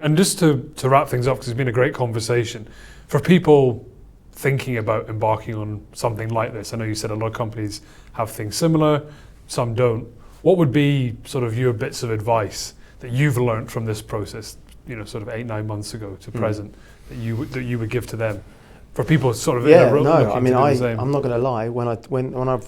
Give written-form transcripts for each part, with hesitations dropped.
And just to wrap things up, because it's been a great conversation, for people thinking about embarking on something like this, I know you said a lot of companies have things similar, some don't. What would be sort of your bits of advice that you've learned from this process, sort of 8-9 months ago to present, that you would give to them, for people sort of in a row looking to do the same? I'm not going to lie. When I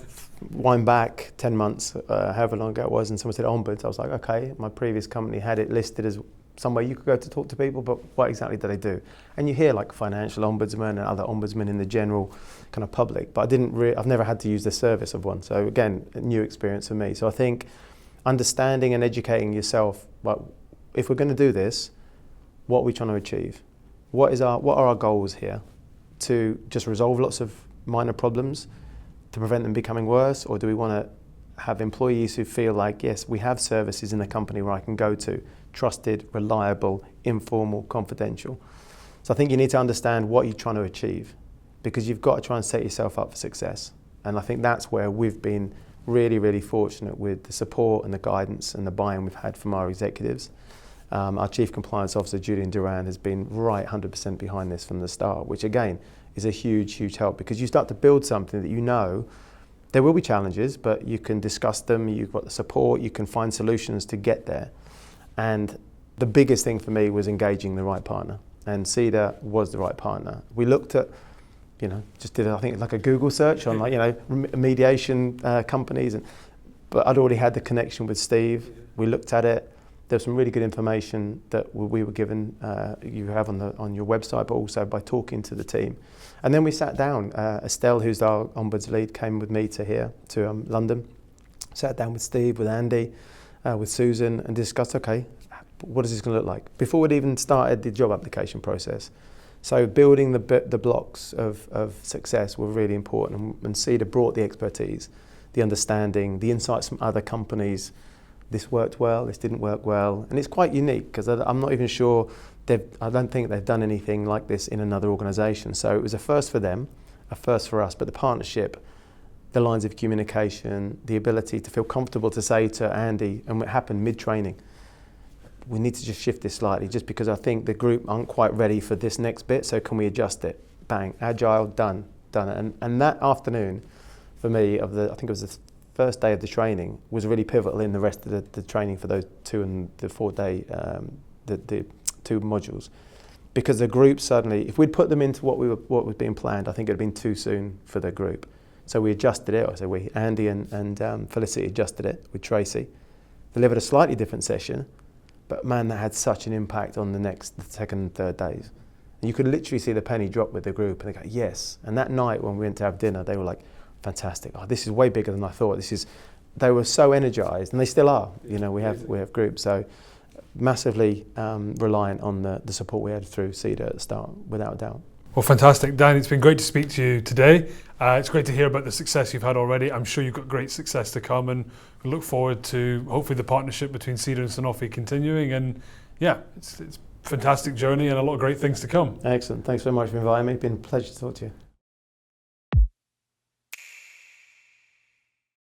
wind back 10 months, however long ago it was, and someone said Ombuds, I was like, okay, my previous company had it listed as somewhere you could go to talk to people, but what exactly do they do? And you hear like financial ombudsman and other ombudsmen in the general kind of public, but I've never had to use the service of one. So again, a new experience for me. So I think understanding and educating yourself, well, if we're going to do this, what are we trying to achieve? What are our goals here? To just resolve lots of minor problems, to prevent them becoming worse, or do we want to have employees who feel like, yes, we have services in the company where I can go to, trusted, reliable, informal, confidential. So I think you need to understand what you're trying to achieve, because you've got to try and set yourself up for success. And I think that's where we've been really, really fortunate with the support and the guidance and the buy-in we've had from our executives. Our Chief Compliance Officer, Julian Duran, has been right 100% behind this from the start, which again is a huge, huge help, because you start to build something that there will be challenges, but you can discuss them, you've got the support, you can find solutions to get there. And the biggest thing for me was engaging the right partner, and CEDR was the right partner. We looked at, just did, I think, like a Google search on mediation companies, but I'd already had the connection with Steve. We looked at it. There's some really good information that we were given, you have on your website, but also by talking to the team. And then we sat down. Estelle, who's our Ombuds lead, came with me to London. Sat down with Steve, with Andy, with Susan, and discussed, okay, what is this going to look like? Before we'd even started the job application process. So building the blocks of success were really important, and CEDR brought the expertise, the understanding, the insights from other companies. This worked well, this didn't work well. And it's quite unique, because I'm not even sure, I don't think they've done anything like this in another organisation. So it was a first for them, a first for us, but the partnership, the lines of communication, the ability to feel comfortable to say to Andy, and it happened mid-training, we need to just shift this slightly, just because I think the group aren't quite ready for this next bit, so can we adjust it? Bang, agile, done. And that afternoon, for me, I think it was the first day of the training, was really pivotal in the rest of the training for those 2 and the 4-day, the 2 modules. Because the group suddenly, if we'd put them into what was being planned, I think it would have been too soon for the group. So we adjusted it. So Andy and Felicity adjusted it with Tracy, delivered a slightly different session, but man, that had such an impact on the second and third days. And you could literally see the penny drop with the group, and they go, yes. And that night when we went to have dinner, they were like, fantastic. Oh, this is way bigger than I thought. They were so energized, and they still are. We have groups. So massively reliant on the support we had through CEDR at the start, without a doubt. Well, fantastic. Dan, it's been great to speak to you today. It's great to hear about the success you've had already. I'm sure you've got great success to come, and we look forward to hopefully the partnership between CEDR and Sanofi continuing. And yeah, it's a fantastic journey and a lot of great things to come. Excellent. Thanks very much for inviting me. It's been a pleasure to talk to you.